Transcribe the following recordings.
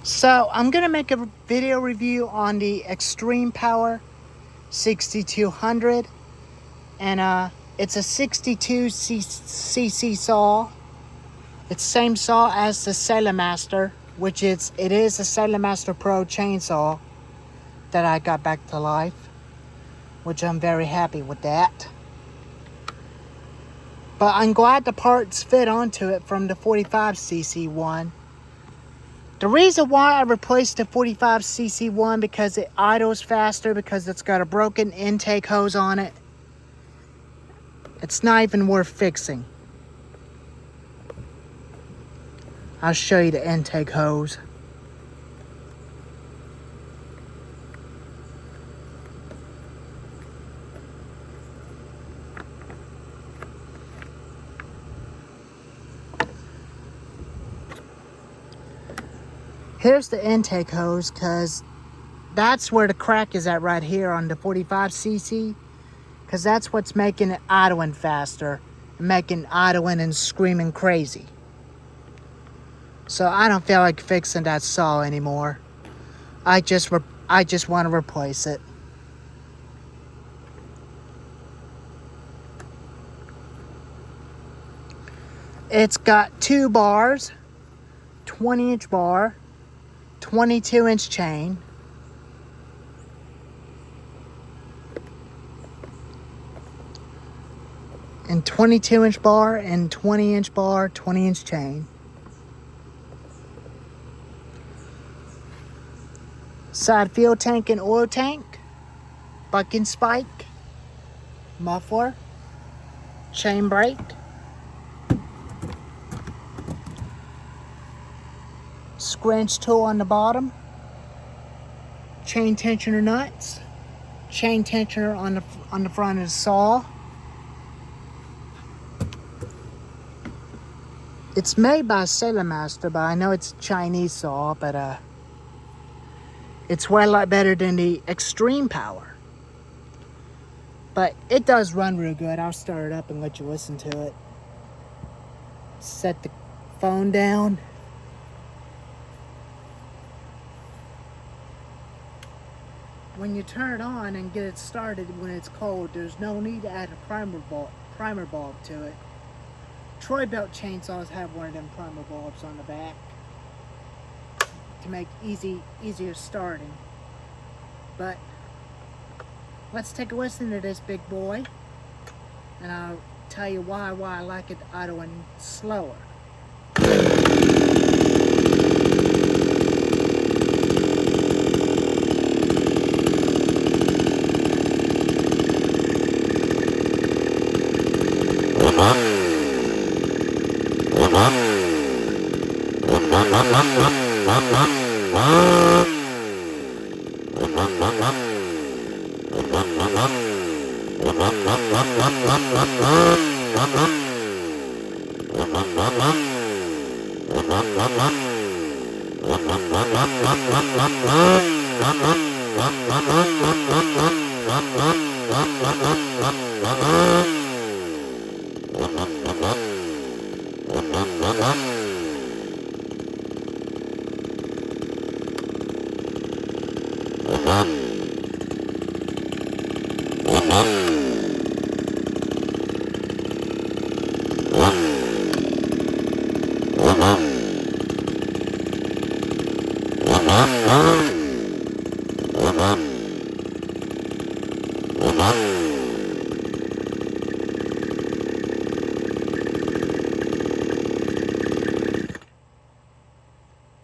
So I'm gonna make a video review on the Extreme Power 6200, and it's a 62cc saw. It's the same saw as the Sailormaster, which it is a Sailormaster Pro chainsaw that I got back to life, which I'm very happy with that. But I'm glad the parts fit onto it from the 45cc one. The reason why I replaced the 45cc one because it idles faster, because it's got a broken intake hose on it. It's not even worth fixing. I'll show you the intake hose. Here's the intake hose, because that's where the crack is at right here on the 45cc. Because that's what's making it idling faster, making idling and screaming crazy. So I don't feel like fixing that saw anymore. I just want to replace it. It's got 2 bars, 20-inch bar, 22-inch chain. And 22-inch bar and 20-inch bar, 20-inch chain. Side fuel tank and oil tank. Bucking spike. Muffler. Chain brake. Scratch tool on the bottom. Chain tensioner nuts. Chain tensioner on the front of the saw. It's made by Sailormaster, but I know it's a Chinese saw, but it's way a lot better than the Extreme Power. But it does run real good. I'll start it up and let you listen to it. Set the phone down. When you turn it on and get it started when it's cold, there's no need to add a primer bulb to it. Troy Belt chainsaws have one of them primer bulbs on the back to make easier starting. But let's take a listen to this big boy, and I'll tell you why I like it idling slower.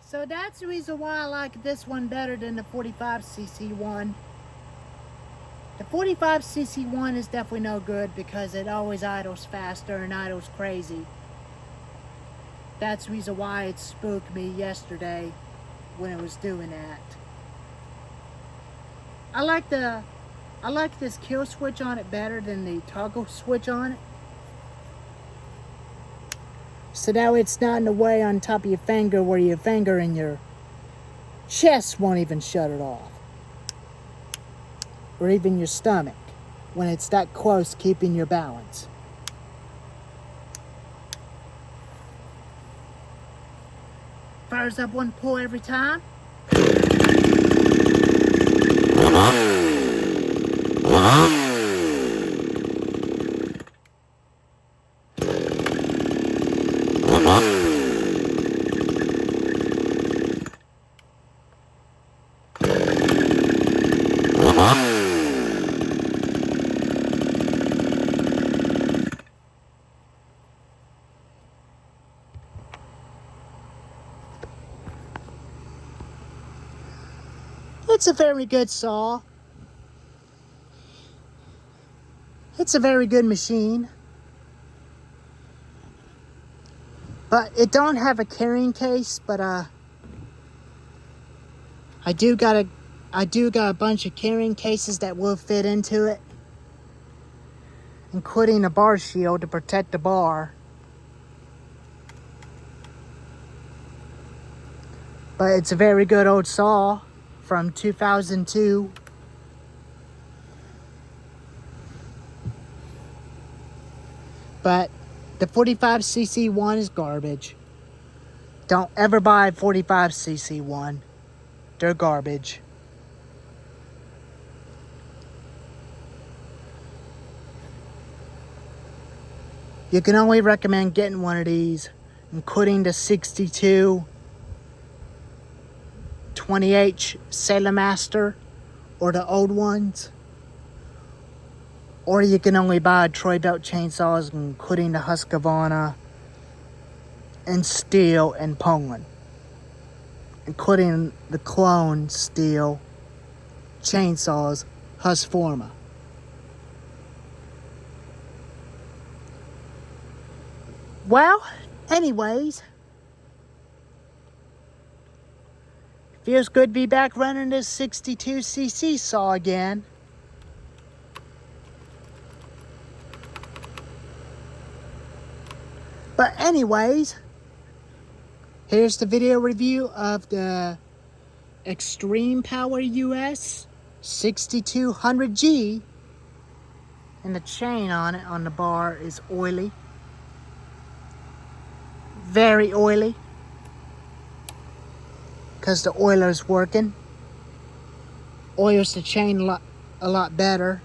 So that's the reason why I like this one better than the 45cc one. The 45cc one is definitely no good because it always idles faster and idles crazy. That's the reason why it spooked me yesterday when it was doing that. I like this kill switch on it better than the toggle switch on it. So now it's not in the way on top of your finger where your finger and your chest won't even shut it off. Or even your stomach when it's that close, keeping your balance. Fires up one pull every time. It's a very good saw. It's a very good machine. But it don't have a carrying case, but I do got a bunch of carrying cases that will fit into it, including a bar shield to protect the bar. But it's a very good old saw from 2002. But the 45cc one is garbage. Don't ever buy a 45cc one. They're garbage. You can only recommend getting one of these, including the 62 20H Sailor Master or the old ones. Or you can only buy Troy Belt chainsaws, including the Husqvarna and Steel and Poland, including the clone Steel chainsaws hozllforna. Well, anyways, feels good to be back running this 62cc saw again. But anyways, here's the video review of the xtermepowerus 6200G. And the chain on it, on the bar, is oily. Very oily. Because the oiler's working. Oils the chain a lot better.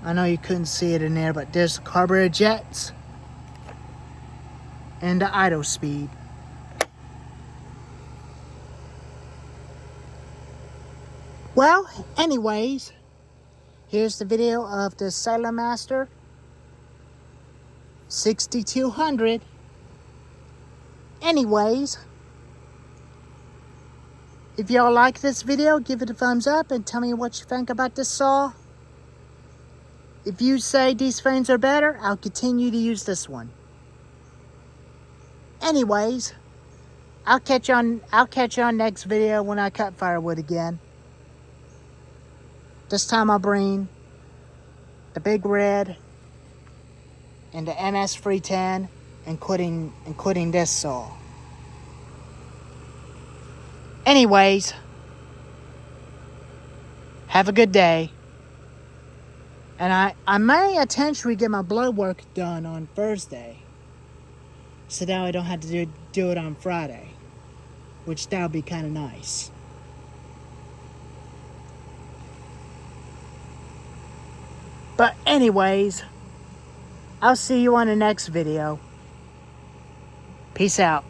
I know you couldn't see it in there, but there's the carburetor jets and the idle speed. Well, anyways, here's the video of the Sailor Master 6200. Anyways, if y'all like this video, give it a thumbs up and tell me what you think about this saw. If you say these frames are better, I'll continue to use this one. Anyways, I'll catch you on next video when I cut firewood again. This time I'll bring the Big Red and the NS 310, including this saw. Anyways, have a good day. And I may intentionally get my blood work done on Thursday, so now I don't have to do it on Friday, which that would be kind of nice. But anyways, I'll see you on the next video. Peace out.